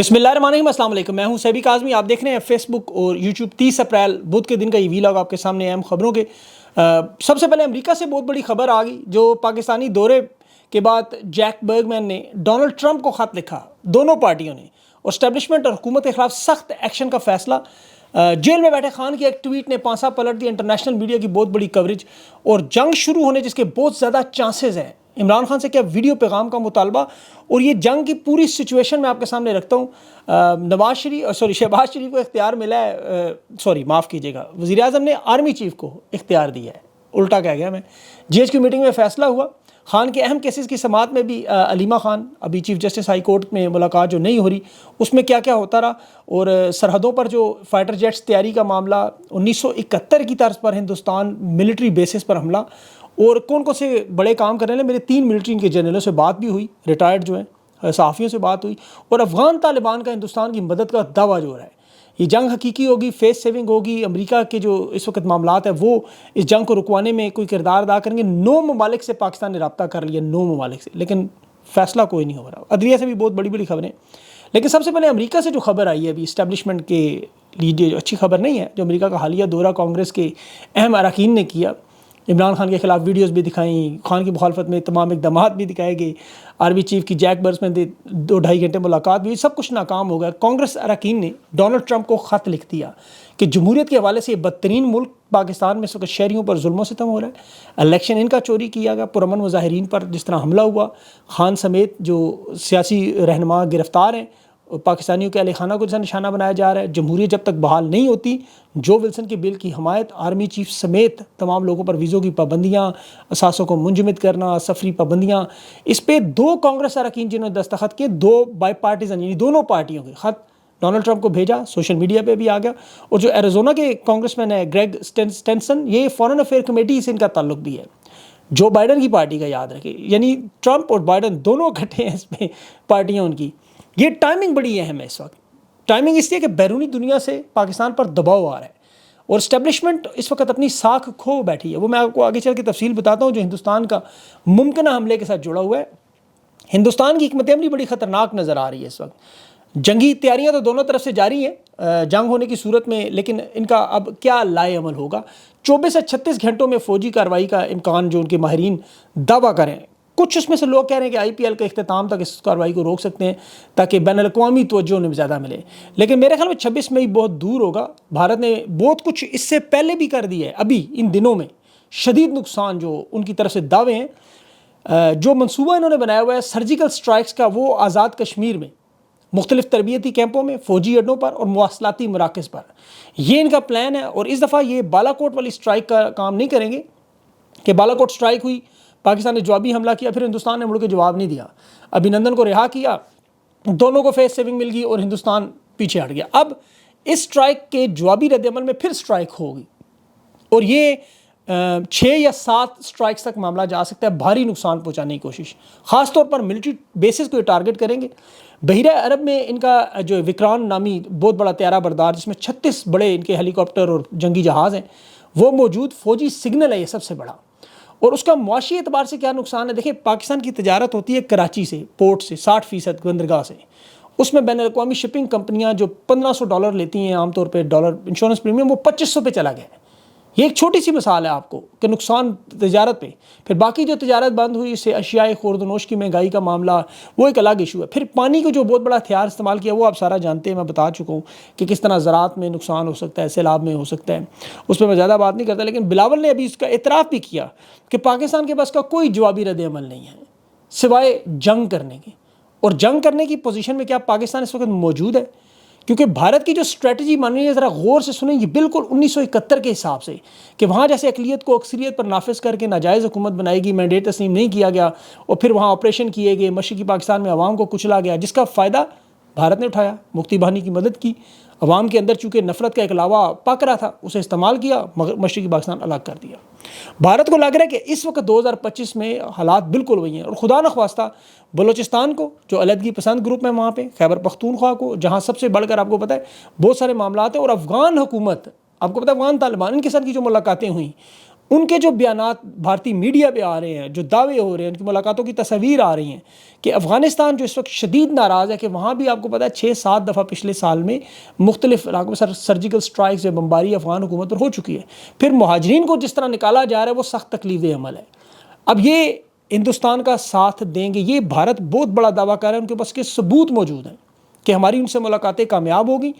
بسم اللہ الرحمن الرحیم، السلام علیکم۔ میں ہوں سیبی کاظمی، آپ دیکھ رہے ہیں فیس بک اور یوٹیوب۔ 30 اپریل بدھ کے دن کا یہ ویلاگ آپ کے سامنے اہم خبروں کے۔ سب سے پہلے امریکہ سے بہت بڑی خبر آ گئی، جو پاکستانی دورے کے بعد جیک برگمین نے ڈونلڈ ٹرمپ کو خط لکھا، دونوں پارٹیوں نے، اور اسٹیبلشمنٹ اور حکومت کے خلاف سخت ایکشن کا فیصلہ۔ جیل میں بیٹھے خان کی ایک ٹویٹ نے پانسا پلٹ دیا انٹرنیشنل میڈیا کی بہت بڑی کوریج، اور جنگ شروع ہونے جس کے بہت زیادہ چانسز ہیں۔ عمران خان سے کیا ویڈیو پیغام کا مطالبہ، اور یہ جنگ کی پوری سچویشن میں آپ کے سامنے رکھتا ہوں۔ شہباز شریف کو اختیار ملا ہے، معاف کیجیے گا، وزیر اعظم نے آرمی چیف کو اختیار دیا ہے، الٹا کہہ گیا میں۔ جی ایچ کی میٹنگ میں فیصلہ ہوا، خان کے اہم کیسز کی سماعت میں بھی علیمہ خان، ابھی چیف جسٹس ہائی کورٹ میں ملاقات جو نہیں ہو رہی، اس میں کیا کیا ہوتا رہا، اور سرحدوں پر جو فائٹر جیٹس تیاری کا معاملہ، 1971 کی طرز پر ہندوستان ملٹری بیسز پر حملہ، اور کون کون سے بڑے کام کرنے لیں۔ میرے 3 ملٹری کے جنرلوں سے بات بھی ہوئی، ریٹائرڈ جو ہیں، صحافیوں سے بات ہوئی، اور افغان طالبان کا ہندوستان کی مدد کا دعویٰ جو رہا ہے۔ یہ جنگ حقیقی ہوگی، فیس سیونگ ہوگی، امریکہ کے جو اس وقت معاملات ہیں وہ اس جنگ کو رکوانے میں کوئی کردار ادا کریں گے۔ 9 ممالک سے پاکستان نے رابطہ کر لیا، 9 ممالک سے، لیکن فیصلہ کوئی نہیں ہو رہا۔ عدلیہ سے بھی بہت بڑی بڑی خبریں، لیکن سب سے پہلے امریکہ سے جو خبر آئی ہے ابھی اسٹیبلشمنٹ کے لیے، جو اچھی خبر نہیں ہے، جو امریکہ کا حالیہ دورہ کانگریس کے اہم اراکین نے کیا، عمران خان کے خلاف ویڈیوز بھی دکھائیں، خان کی مخالفت میں تمام اقدامات بھی دکھائے گئے، آرمی چیف کی جیک برگمین میں 2-2.5 گھنٹے ملاقات بھی، سب کچھ ناکام ہو گیا۔ کانگریس اراکین نے ڈونلڈ ٹرمپ کو خط لکھ دیا کہ جمہوریت کے حوالے سے یہ بدترین ملک پاکستان میں اس وقت شہریوں پر ظلم و ستم ہو رہا ہے، الیکشن ان کا چوری کیا گیا، پرامن مظاہرین پر جس طرح حملہ ہوا، خان سمیت جو سیاسی رہنما گرفتار ہیں، پاکستانیوں کے اہل خانہ کو جیسا نشانہ بنایا جا رہا ہے۔ جمہوریت جب تک بحال نہیں ہوتی، جو ولسن کے بل کی حمایت، آرمی چیف سمیت تمام لوگوں پر ویزوں کی پابندیاں، اثاثوں کو منجمد کرنا، سفری پابندیاں، اس پہ 2 کانگریس اراکین جنہوں نے دستخط کیے، 2 بائی پارٹیزن یعنی دونوں پارٹیوں کے خط ڈونلڈ ٹرمپ کو بھیجا، سوشل میڈیا پہ بھی آ گیا۔ اور جو ایریزونا کے کانگریس مین ہے گریگ اسٹینسن، یہ فارن افیئر کمیٹی سے ان کا تعلق بھی ہے، جو بائیڈن کی پارٹی کا، یاد رکھے، یعنی ٹرمپ اور بائیڈن دونوں اکٹھے ہیں اس میں، پارٹیاں ان کی۔ یہ ٹائمنگ بڑی اہم ہے اس وقت، ٹائمنگ اس لیے کہ بیرونی دنیا سے پاکستان پر دباؤ آ رہا ہے، اور اسٹیبلشمنٹ اس وقت اپنی ساکھ کھو بیٹھی ہے۔ وہ میں آپ کو آگے چل کے تفصیل بتاتا ہوں، جو ہندوستان کا ممکنہ حملے کے ساتھ جڑا ہوا ہے۔ ہندوستان کی حکمت عملی بڑی خطرناک نظر آ رہی ہے اس وقت۔ جنگی تیاریاں تو دونوں طرف سے جاری ہیں جنگ ہونے کی صورت میں، لیکن ان کا اب کیا لائے عمل ہوگا۔ 24 سے 36 گھنٹوں میں فوجی کارروائی کا امکان جو ان کے ماہرین دعویٰ کریں۔ کچھ اس میں سے لوگ کہہ رہے ہیں کہ آئی پی ایل کے اختتام تک اس کارروائی کو روک سکتے ہیں تاکہ بین الاقوامی توجہ انہیں زیادہ ملے، لیکن میرے خیال میں 26 مئی بہت دور ہوگا۔ بھارت نے بہت کچھ اس سے پہلے بھی کر دیا ہے، ابھی ان دنوں میں شدید نقصان جو ان کی طرف سے دعوے ہیں، جو منصوبہ انہوں نے بنایا ہوا ہے سرجیکل سٹرائکس کا، وہ آزاد کشمیر میں مختلف تربیتی کیمپوں میں، فوجی اڈوں پر اور مواصلاتی مراکز پر، یہ ان کا پلان ہے۔ اور اس دفعہ یہ بالا کوٹ والی سٹرائک کا کام نہیں کریں گے کہ بالا کوٹ سٹرائک ہوئی، پاکستان نے جوابی حملہ کیا، پھر ہندوستان نے مڑ کے جواب نہیں دیا، ابھینندن کو رہا کیا، دونوں کو فیس سیونگ مل گئی اور ہندوستان پیچھے ہٹ گیا۔ اب اس سٹرائک کے جوابی رد عمل میں پھر سٹرائک ہوگی، اور یہ 6 یا 7 سٹرائکس تک معاملہ جا سکتا ہے، بھاری نقصان پہنچانے کی کوشش، خاص طور پر ملٹری بیسز کو یہ ٹارگٹ کریں گے۔ بحیرہ عرب میں ان کا جو وکران نامی بہت بڑا طیارہ بردار، جس میں 36 بڑے ان کے ہیلی کاپٹر اور جنگی جہاز ہیں، وہ موجود، فوجی سگنل ہے یہ سب سے بڑا۔ اور اس کا معاشی اعتبار سے کیا نقصان ہے؟ دیکھیں، پاکستان کی تجارت ہوتی ہے کراچی سے، پورٹ سے، 60% بندرگاہ سے، اس میں بین الاقوامی شپنگ کمپنیاں جو $1500 لیتی ہیں عام طور پہ ڈالر انشورنس پریمیم، وہ 2500 پہ چلا گیا ہے۔ یہ ایک چھوٹی سی مثال ہے آپ کو کہ نقصان تجارت پہ۔ پھر باقی جو تجارت بند ہوئی، اس سے اشیاء خورد و نوش کی مہنگائی کا معاملہ، وہ ایک الگ ایشو ہے۔ پھر پانی کو جو بہت بڑا ہتھیار استعمال کیا، وہ آپ سارا جانتے ہیں، میں بتا چکا ہوں کہ کس طرح زراعت میں نقصان ہو سکتا ہے، سیلاب میں ہو سکتا ہے، اس پہ میں زیادہ بات نہیں کرتا۔ لیکن بلاول نے ابھی اس کا اعتراف بھی کیا کہ پاکستان کے پاس کا کوئی جوابی رد عمل نہیں ہے سوائے جنگ کرنے کے، اور جنگ کرنے کی پوزیشن میں کیا پاکستان اس وقت موجود ہے؟ کیونکہ بھارت کی جو اسٹریٹجی مانی ہے، ذرا غور سے سنیں، یہ بالکل 1971 کے حساب سے، کہ وہاں جیسے اقلیت کو اکثریت پر نافذ کر کے ناجائز حکومت بنائی گئی، مینڈیٹ تسلیم نہیں کیا گیا، اور پھر وہاں آپریشن کیے گئے، مشرقی پاکستان میں عوام کو کچلا گیا، جس کا فائدہ بھارت نے اٹھایا، مفتی بہانی کی مدد کی، عوام کے اندر چونکہ نفرت کا ایک لاوا پک رہا تھا، اسے استعمال کیا، مشرقی پاکستان الگ کر دیا۔ بھارت کو لگ رہا ہے کہ اس وقت 2025 میں حالات بالکل وہی ہیں، اور خدا نخواستہ بلوچستان کو جو علیحدگی پسند گروپ میں وہاں پہ، خیبر پختونخوا کو جہاں سب سے بڑھ کر آپ کو پتہ ہے بہت سارے معاملات ہیں، اور افغان حکومت، آپ کو پتہ ہے افغان طالبان، ان کے ساتھ کی جو ملاقاتیں ہوئیں، ان کے جو بیانات بھارتی میڈیا پہ آ رہے ہیں، جو دعوے ہو رہے ہیں، ان کی ملاقاتوں کی تصاویر آ رہی ہیں کہ افغانستان جو اس وقت شدید ناراض ہے، کہ وہاں بھی آپ کو پتہ ہے 6-7 دفعہ پچھلے سال میں مختلف علاقوں میں سرجیکل سٹرائکس یا بمباری افغان حکومت پر ہو چکی ہے. پھر مہاجرین کو جس طرح نکالا جا رہا ہے وہ سخت تکلیف دہ عمل ہے. اب یہ ہندوستان کا ساتھ دیں گے؟ یہ بھارت بہت بڑا دعویٰ کر رہا ہے، ان کے پاس کے ثبوت موجود ہیں کہ ہماری ان سے ملاقاتیں کامیاب ہوگی.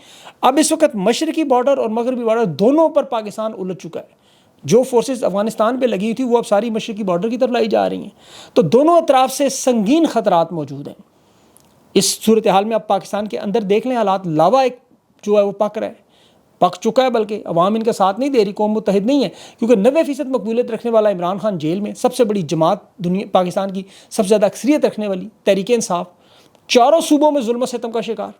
اب اس وقت مشرقی بارڈر اور مغربی بارڈر دونوں پر پاکستان الجھ چکا ہے. جو فورسز افغانستان پہ لگی تھی وہ اب ساری مشرقی بارڈر کی طرف لائی جا رہی ہیں. تو دونوں اطراف سے سنگین خطرات موجود ہیں. اس صورتحال میں اب پاکستان کے اندر دیکھ لیں حالات، لاوا ایک جو ہے وہ پک رہا ہے، پک چکا ہے، بلکہ عوام ان کا ساتھ نہیں دے رہی، قوم متحد نہیں ہے، کیونکہ 90% مقبولیت رکھنے والا عمران خان جیل میں، سب سے بڑی جماعت دنیا پاکستان کی سب سے زیادہ اکثریت رکھنے والی تحریک انصاف، چاروں صوبوں میں ظلم و ستم کا شکار.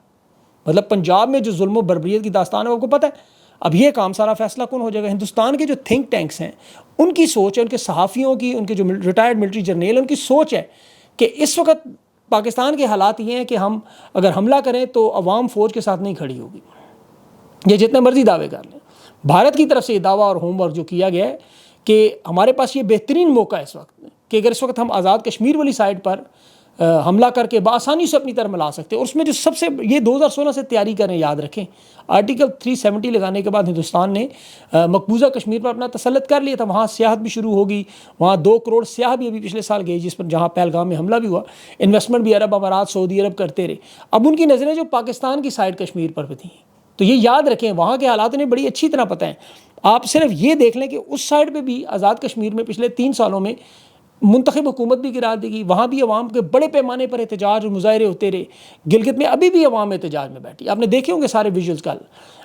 مطلب پنجاب میں جو ظلم و بربریت کی داستان ہے وہ کو پتہ ہے. اب یہ کام سارا فیصلہ کون ہو جائے گا؟ ہندوستان کے جو تھنک ٹینکس ہیں ان کی سوچ ہے، ان کے صحافیوں کی، ان کے جو ریٹائرڈ ملٹری جرنیل ان کی سوچ ہے کہ اس وقت پاکستان کے حالات یہ ہیں کہ ہم اگر حملہ کریں تو عوام فوج کے ساتھ نہیں کھڑی ہوگی. یہ جتنے مرضی دعوے کر لیں، بھارت کی طرف سے یہ دعویٰ اور ہوم ورک جو کیا گیا ہے کہ ہمارے پاس یہ بہترین موقع ہے اس وقت کہ اگر اس وقت ہم آزاد کشمیر والی سائڈ پر حملہ کر کے بآسانی سے اپنی طرف ملا سکتے ہیں. اور اس میں جو سب سے یہ 2016 سے تیاری کریں، یاد رکھیں آرٹیکل 370 لگانے کے بعد ہندوستان نے مقبوضہ کشمیر پر اپنا تسلط کر لیا تھا. وہاں سیاحت بھی شروع ہوگی، وہاں 2 کروڑ سیاح بھی ابھی پچھلے سال گئے، جس پر جہاں پہلگام میں حملہ بھی ہوا، انویسٹمنٹ بھی عرب امارات سعودی عرب کرتے رہے. اب ان کی نظریں جو پاکستان کی سائڈ کشمیر پر تھیں، تو یہ یاد رکھیں وہاں کے حالات انہیں بڑی اچھی طرح پتہ ہیں. آپ صرف یہ دیکھ لیں کہ اس سائڈ پہ بھی آزاد کشمیر میں پچھلے 3 سالوں میں منتخب حکومت بھی گرا دی گئی، وہاں بھی عوام کے بڑے پیمانے پر احتجاج اور مظاہرے ہوتے رہے. گلگت میں ابھی بھی عوام احتجاج میں بیٹھی، آپ نے دیکھے ہوں گے سارے ویژولز کل.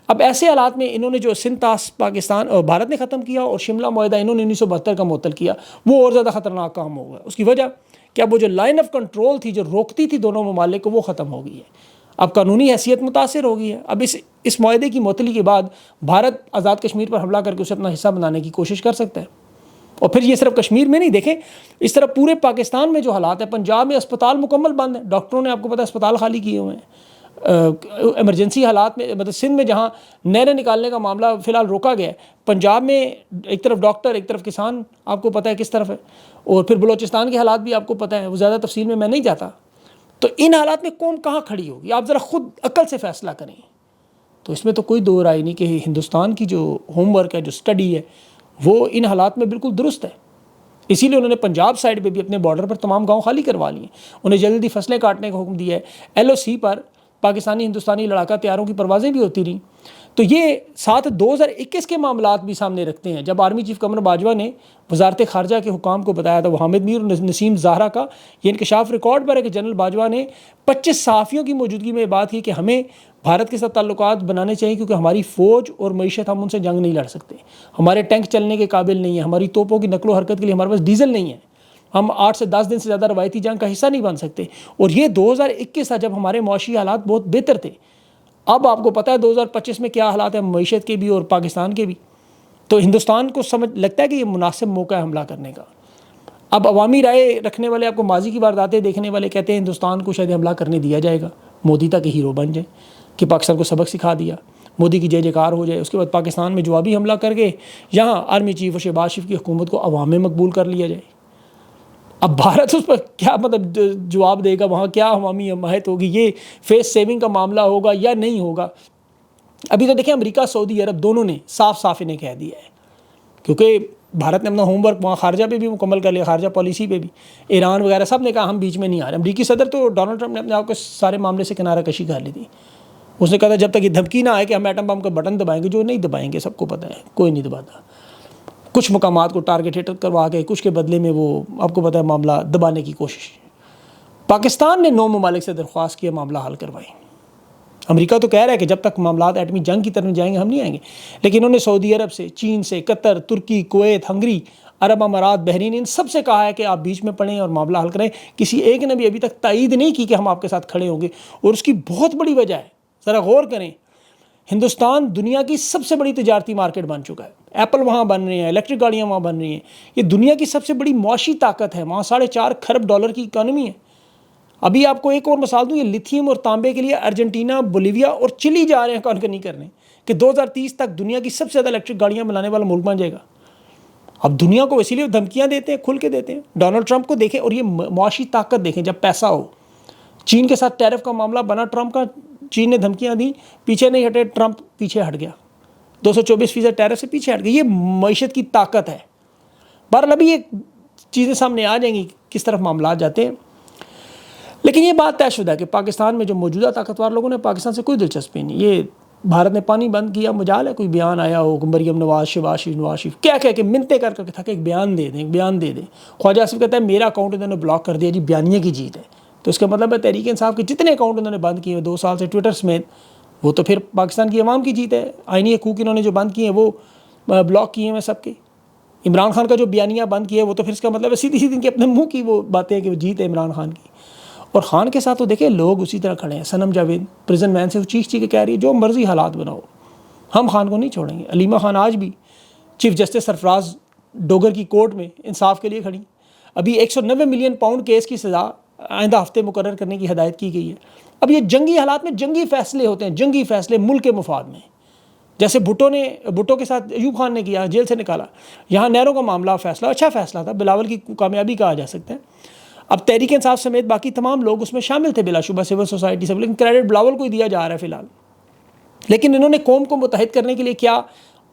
اب ایسے حالات میں انہوں نے جو سنتاس پاکستان اور بھارت نے ختم کیا اور شملہ معاہدہ انہوں نے 1972 کا معطل کیا، وہ اور زیادہ خطرناک کام ہوگا. اس کی وجہ کہ اب وہ جو لائن آف کنٹرول تھی جو روکتی تھی دونوں ممالک کو، وہ ختم ہو گئی ہے. اب قانونی حیثیت متاثر ہو گئی ہے. اب اس معاہدے کی معطلی کے بعد بھارت آزاد کشمیر پر حملہ کر کے اسے اپنا حصہ بنانے کی کوشش کر سکتا ہے. اور پھر یہ صرف کشمیر میں نہیں، دیکھیں اس طرح پورے پاکستان میں جو حالات ہیں. پنجاب میں اسپتال مکمل بند ہیں، ڈاکٹروں نے آپ کو پتہ ہے اسپتال خالی کیے ہوئے ہیں. ایمرجنسی حالات میں مطلب سندھ میں جہاں نہریں نکالنے کا معاملہ فی الحال روکا گیا ہے، پنجاب میں ایک طرف ڈاکٹر ایک طرف کسان آپ کو پتہ ہے کس طرف ہے. اور پھر بلوچستان کے حالات بھی آپ کو پتہ ہے، وہ زیادہ تفصیل میں نہیں جاتا. تو ان حالات میں قوم کہاں کھڑی ہوگی؟ آپ ذرا خود عقل سے فیصلہ کریں. تو اس میں تو کوئی دو رائے نہیں کہ ہندوستان کی جو ہوم ورک ہے، جو اسٹڈی ہے، وہ ان حالات میں بالکل درست ہے. اسی لیے انہوں نے پنجاب سائڈ پہ بھی اپنے بارڈر پر تمام گاؤں خالی کروا لیے. انہیں جلدی فصلیں کاٹنے کا حکم دیا ہے. LOC پر پاکستانی ہندوستانی لڑاکا طیاروں کی پروازیں بھی ہوتی رہیں. تو یہ ساتھ 2021 کے معاملات بھی سامنے رکھتے ہیں، جب آرمی چیف قمر باجوہ نے وزارت خارجہ کے حکام کو بتایا تھا، وہ حامد میر اور نسیم زہرا کا یہ انکشاف ریکارڈ پر ہے کہ جنرل باجوہ نے 25 صحافیوں کی موجودگی میں بات کی کہ ہمیں بھارت کے ساتھ تعلقات بنانے چاہیے کیونکہ ہماری فوج اور معیشت ہم ان سے جنگ نہیں لڑ سکتے، ہمارے ٹینک چلنے کے قابل نہیں ہیں، ہماری توپوں کی نقل و حرکت کے لیے ہمارے پاس ڈیزل نہیں ہے، ہم 8 سے 10 دن سے زیادہ روایتی جنگ کا حصہ نہیں بن سکتے. اور یہ 2021 تھا جب ہمارے معاشی حالات بہت بہتر تھے. اب آپ کو پتہ ہے 2025 میں کیا حالات ہیں معیشت کے بھی اور پاکستان کے بھی. تو ہندوستان کو سمجھ لگتا ہے کہ یہ مناسب موقع ہے حملہ کرنے کا. اب عوامی رائے رکھنے والے، آپ کو ماضی کی وارداتیں دیکھنے والے کہتے ہیں ہندوستان کو شاید حملہ کرنے دیا جائے گا، مودی تک ہیرو بن جائے کہ پاکستان کو سبق سکھا دیا، مودی کی جے جےکار ہو جائے، اس کے بعد پاکستان میں جوابی حملہ کر کے یہاں آرمی چیف اور شہباز شریف کی حکومت کو عوام میں مقبول کر لیا جائے. اب بھارت اس پر کیا مطلب جواب دے گا، وہاں کیا عوامی حمایت ہوگی، یہ فیس سیونگ کا معاملہ ہوگا یا نہیں ہوگا. ابھی تو دیکھیں امریکہ سعودی عرب دونوں نے صاف صاف انہیں کہہ دیا ہے، کیونکہ بھارت نے اپنا ہوم ورک وہاں خارجہ پہ بھی مکمل کر لیا، خارجہ پالیسی پہ بھی. ایران وغیرہ سب نے کہا ہم بیچ میں نہیں آ رہے. امریکی صدر تو ڈونلڈ ٹرمپ نے اپنے آپ کو سارے معاملے سے کنارہ کشی کر لی تھی. اس نے کہا تھا جب تک یہ دھمکی نہ آئے کہ ہم ایٹم بم کا بٹن دبائیں گے، جو نہیں دبائیں گے، سب کو پتہ ہے کوئی نہیں دباتا. کچھ مقامات کو ٹارگیٹ ہٹ کروا کے کچھ کے بدلے میں وہ آپ کو پتہ ہے معاملہ دبانے کی کوشش. پاکستان نے 9 ممالک سے درخواست کی معاملہ حل کروائی. امریکہ تو کہہ رہا ہے کہ جب تک معاملات ایٹمی جنگ کی طرف جائیں گے ہم نہیں آئیں گے، لیکن انہوں نے سعودی عرب سے، چین سے، قطر، ترکی، کویت، ہنگری، عرب امارات، بحرین، ان سب سے کہا ہے کہ آپ بیچ میں پڑیں اور معاملہ حل کریں. کسی ایک نے بھی ابھی تک تائید نہیں کی کہ ہم آپ کے ساتھ کھڑے ہوں گے. اور اس کی بہت بڑی وجہ ہے، ذرا غور کریں، ہندوستان دنیا کی سب سے بڑی تجارتی مارکیٹ بن چکا ہے. ایپل وہاں بن رہی ہیں، الیکٹرک گاڑیاں وہاں بن رہی ہیں. یہ دنیا کی سب سے بڑی معاشی طاقت ہے، وہاں $4.5 کھرب کی اکانومی ہے. ابھی آپ کو ایک اور مثال دوں، یہ لیتھیم اور تانبے کے لیے ارجنٹینا، بولیویا اور چلی جا رہے ہیں کانکنی کرنے کہ 2030 تک دنیا کی سب سے زیادہ الیکٹرک گاڑیاں بنانے والا ملک بن جائے گا. اب دنیا کو اسی لیے دھمکیاں دیتے ہیں، کھل کے دیتے ہیں. ڈونلڈ ٹرمپ کو دیکھیں اور یہ معاشی طاقت دیکھیں. جب پیسہ ہو، چین کے ساتھ ٹیرف کا معاملہ بنا ٹرمپ کا، چین نے دھمکیاں دیں، پیچھے نہیں ہٹے، ٹرمپ پیچھے ہٹ گیا، 224% ٹیرف سے پیچھے ہٹ گیا. یہ معیشت کی طاقت ہے. بہرحال ابھی یہ چیزیں سامنے آ جائیں گی کس طرف معاملات جاتے ہیں. لیکن یہ بات طے شدہ ہے کہ پاکستان میں جو موجودہ طاقتور لوگوں نے پاکستان سے کوئی دلچسپی نہیں. یہ بھارت نے پانی بند کیا، مجال ہے کوئی بیان آیا ہو کہ مریم نواز، شہباز شریف کیا کہہ کے منتیں کر کے تھا کہ ایک بیان دے دیں، ایک بیان دے دیں. خواجہ آصف کہتا ہے میرا اکاؤنٹ انہوں نے بلاک کر دیا جی، بیانیے کی جیت ہے. تو اس کا مطلب ہے تحریک انصاف کے جتنے اکاؤنٹ انہوں نے بند کیے 2 سال سے ٹویٹر سمیت، وہ تو پھر پاکستان کی عوام کی جیت ہے. آئینی حقوق انہوں نے جو بند کیے ہیں وہ بلاک کیے ہیں سب کے. عمران خان کا جو بیانیہ بند کیا ہے وہ تو پھر اس کا مطلب ہے سیدھی ان کے اپنے منہ کی وہ باتیں کہ وہ جیت ہے عمران خان کی. اور خان کے ساتھ تو دیکھیں لوگ اسی طرح کھڑے ہیں. صنم جاوید پریزن وین سے وہ چیخ کے کہہ رہی ہے جو مرضی حالات بناؤ ہم خان کو نہیں چھوڑیں گے. علیمہ خان آج بھی چیف جسٹس سرفراز ڈوگر کی کورٹ میں انصاف کے لیے کھڑی. ابھی 190 ملین پاؤنڈ کیس کی سزا آئندہ ہفتے مقرر کرنے کی ہدایت کی گئی ہے. اب یہ جنگی حالات میں جنگی فیصلے ہوتے ہیں، جنگی فیصلے ملک کے مفاد میں. جیسے بھٹو کے ساتھ ایوب خان نے کیا، جیل سے نکالا. یہاں نہروں کا معاملہ فیصلہ اچھا فیصلہ تھا، بلاول کی کامیابی کہا جا سکتا ہے. اب تحریک انصاف سمیت باقی تمام لوگ اس میں شامل تھے بلا شبہ سول سوسائٹی سے، لیکن کریڈٹ بلاول کو ہی دیا جا رہا ہے فی الحال. لیکن انہوں نے قوم کو متحد کرنے کے لیے کیا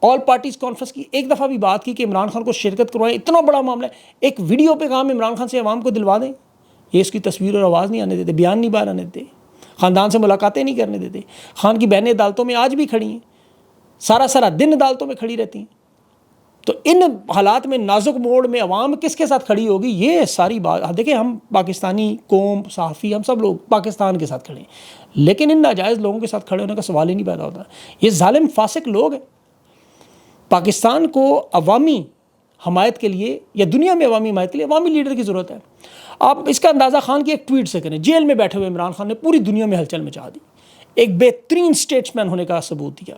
آل پارٹیز کانفرنس کی ایک دفعہ بھی بات کی کہ عمران خان کو شرکت کروائیں. اتنا بڑا معاملہ ہے، ایک ویڈیو پہ کام عمران خان سے عوام کو دلوا دیں. یہ اس کی تصویر اور آواز نہیں آنے دیتے، بیان نہیں باہر آنے دیتے، خاندان سے ملاقاتیں نہیں کرنے دیتے. خان کی بہنیں عدالتوں میں آج بھی کھڑی ہیں، سارا دن عدالتوں میں کھڑی رہتی ہیں. تو ان حالات میں نازک موڑ میں عوام کس کے ساتھ کھڑی ہوگی؟ یہ ساری بات دیکھیں، ہم پاکستانی قوم، صحافی، ہم سب لوگ پاکستان کے ساتھ کھڑے ہیں، لیکن ان ناجائز لوگوں کے ساتھ کھڑے ہونے کا سوال ہی نہیں پیدا ہوتا. یہ ظالم فاسق لوگ ہیں. پاکستان کو عوامی حمایت کے لیے یا دنیا میں عوامی حمایت کے لیے عوامی لیڈر کی ضرورت ہے. آپ اس کا اندازہ خان کی ایک ٹویٹ سے کریں. جیل میں بیٹھے ہوئے عمران خان نے پوری دنیا میں ہلچل مچا دی، ایک بہترین سٹیٹسمین ہونے کا ثبوت دیا.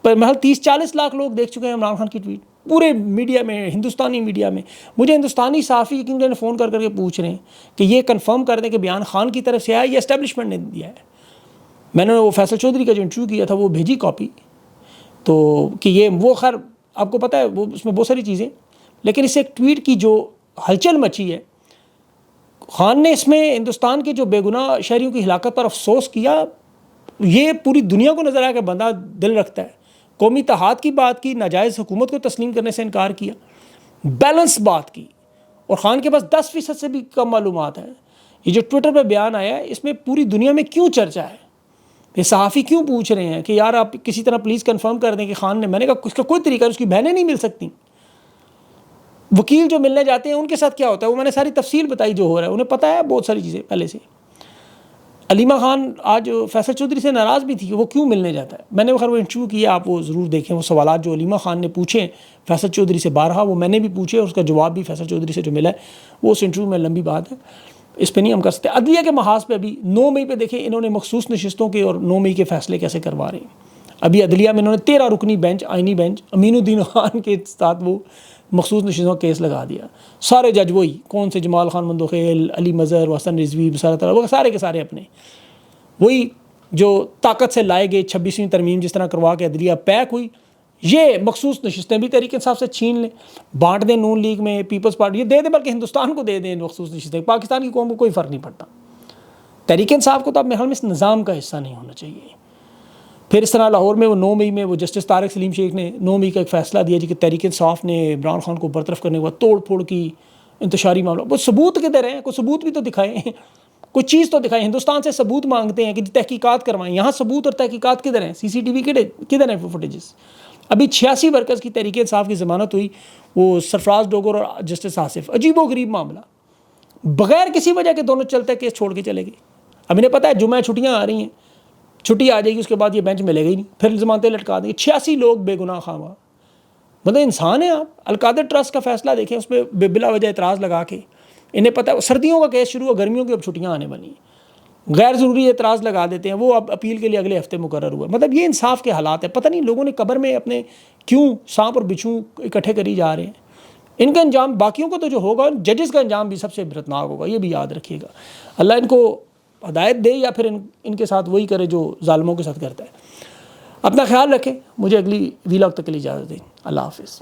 پر محل 30-40 لاکھ لوگ دیکھ چکے ہیں عمران خان کی ٹویٹ پورے میڈیا میں، ہندوستانی میڈیا میں. مجھے ہندوستانی صحافی نے فون کر کے پوچھ رہے ہیں کہ یہ کنفرم کر دیں کہ بیان خان کی طرف سے آیا یا اسٹیبلشمنٹ نے دیا ہے. میں نے وہ فیصل چودھری کا جو انٹرویو کیا تھا وہ بھیجی کاپی، تو کہ یہ وہ خیر آپ کو پتہ ہے وہ اس میں بہت ساری چیزیں، لیکن اس ایک ٹویٹ کی جو ہلچل مچی ہے، خان نے اس میں ہندوستان کے جو بے گناہ شہریوں کی ہلاکت پر افسوس کیا. یہ پوری دنیا کو نظر آیا کہ بندہ دل رکھتا ہے. قومی اتحاد کی بات کی، ناجائز حکومت کو تسلیم کرنے سے انکار کیا، بیلنس بات کی. اور خان کے پاس 10% سے بھی کم معلومات ہیں. یہ جو ٹویٹر پہ بیان آیا ہے اس میں پوری دنیا میں کیوں چرچا ہے؟ یہ صحافی کیوں پوچھ رہے ہیں کہ یار آپ کسی طرح پلیز کنفرم کر دیں کہ خان نے، میں نے کہا اس کا کوئی طریقہ، اس کی بہنیں نہیں مل سکتی. وکیل جو ملنے جاتے ہیں ان کے ساتھ کیا ہوتا ہے وہ میں نے ساری تفصیل بتائی جو ہو رہا ہے، انہیں پتہ ہے بہت ساری چیزیں پہلے سے. علیمہ خان آج فیصل چودھری سے ناراض بھی تھی کہ وہ کیوں ملنے جاتا ہے. میں نے وہ انٹرویو کیا، آپ وہ ضرور دیکھیں. وہ سوالات جو علیمہ خان نے پوچھے فیصل چودھری سے بارہا، وہ میں نے بھی پوچھے اور اس کا جواب بھی فیصل چودھری سے جو ملا ہے وہ اس انٹرویو میں لمبی بات ہے، اس پہ نہیں ہم کر سکتے. عدلیہ کے محاذ پہ ابھی 9 مئی پہ دیکھیں انہوں نے مخصوص نشستوں کے اور 9 مئی کے فیصلے کیسے کروا رہے ہیں. ابھی عدلیہ میں انہوں نے 13 رکنی بینچ، آئینی بینچ، امین الدین خان کے ساتھ وہ مخصوص نشستوں کا کیس لگا دیا. سارے جج وہی کون سے جمال خان مندوخیل، علی مظہر، حسن رضوی، وہ سارے کے سارے اپنے وہی جو طاقت سے لائے گئے 26ویں ترمیم جس طرح کروا کے عدلیہ پیک ہوئی. یہ مخصوص نشستیں بھی تحریک انصاف سے چھین لیں، بانٹ دیں نون لیگ میں، پیپلز پارٹی، یہ دے دیں، بلکہ ہندوستان کو دے دیں مخصوص نشستیں. پاکستان کی قوم کو کوئی فرق نہیں پڑتا. تحریک انصاف کو تو اب میرے خیال میں اس نظام کا حصہ نہیں ہونا چاہیے. پھر اس طرح لاہور میں وہ 9 مئی میں وہ جسٹس طارق سلیم شیخ نے 9 مئی کا ایک فیصلہ دیا جی کہ تحریک انصاف نے عمران خان کو برطرف کرنے کے بعد توڑ پھوڑ کی، انتشاری معاملہ. وہ ثبوت کدھر ہیں؟ کوئی ثبوت بھی تو دکھائیں، کوئی چیز تو دکھائیں. ہندوستان سے ثبوت مانگتے ہیں کہ تحقیقات کروائیں، یہاں ثبوت اور تحقیقات کدھر ہیں؟ CCTV کدھر ہیں فوٹیجز؟ ابھی 86 ورکرز کی تحریک انصاف کی ضمانت ہوئی، وہ سرفراز ڈوگر اور جسٹس آصف. عجیب و غریب معاملہ، بغیر کسی وجہ کے دونوں چلتے کیس چھوڑ کے چلے گئے. اب انہیں پتہ ہے جمعہ چھٹیاں آ رہی ہیں، چھٹی آ جائے گی، اس کے بعد یہ بینچ ملے گا ہی نہیں، پھر ضمانتیں لٹکا دیں گے. 86 لوگ بے گناہ خواہ، مطلب انسان ہیں آپ. القادر ٹرسٹ کا فیصلہ دیکھیں، اس پہ بلا وجہ اعتراض لگا کے، انہیں پتہ ہے سردیوں کا کیس شروع ہوا، گرمیوں کی اب چھٹیاں آنے والی ہیں، غیر ضروری اعتراض لگا دیتے ہیں. وہ اب اپیل کے لیے اگلے ہفتے مقرر ہوا. مطلب یہ انصاف کے حالات ہیں. پتہ نہیں لوگوں نے قبر میں اپنے کیوں سانپ اور بچھو اکٹھے کری جا رہے ہیں. ان کا انجام باقیوں کو تو جو ہوگا، ججز کا انجام بھی سب سے عبرتناک ہوگا، یہ بھی یاد رکھیے گا. اللہ ان کو ہدایت دے یا پھر ان کے ساتھ وہی کرے جو ظالموں کے ساتھ کرتا ہے. اپنا خیال رکھیں. مجھے اگلی ویلاگ تک کے لیے اجازت دیں. اللہ حافظ.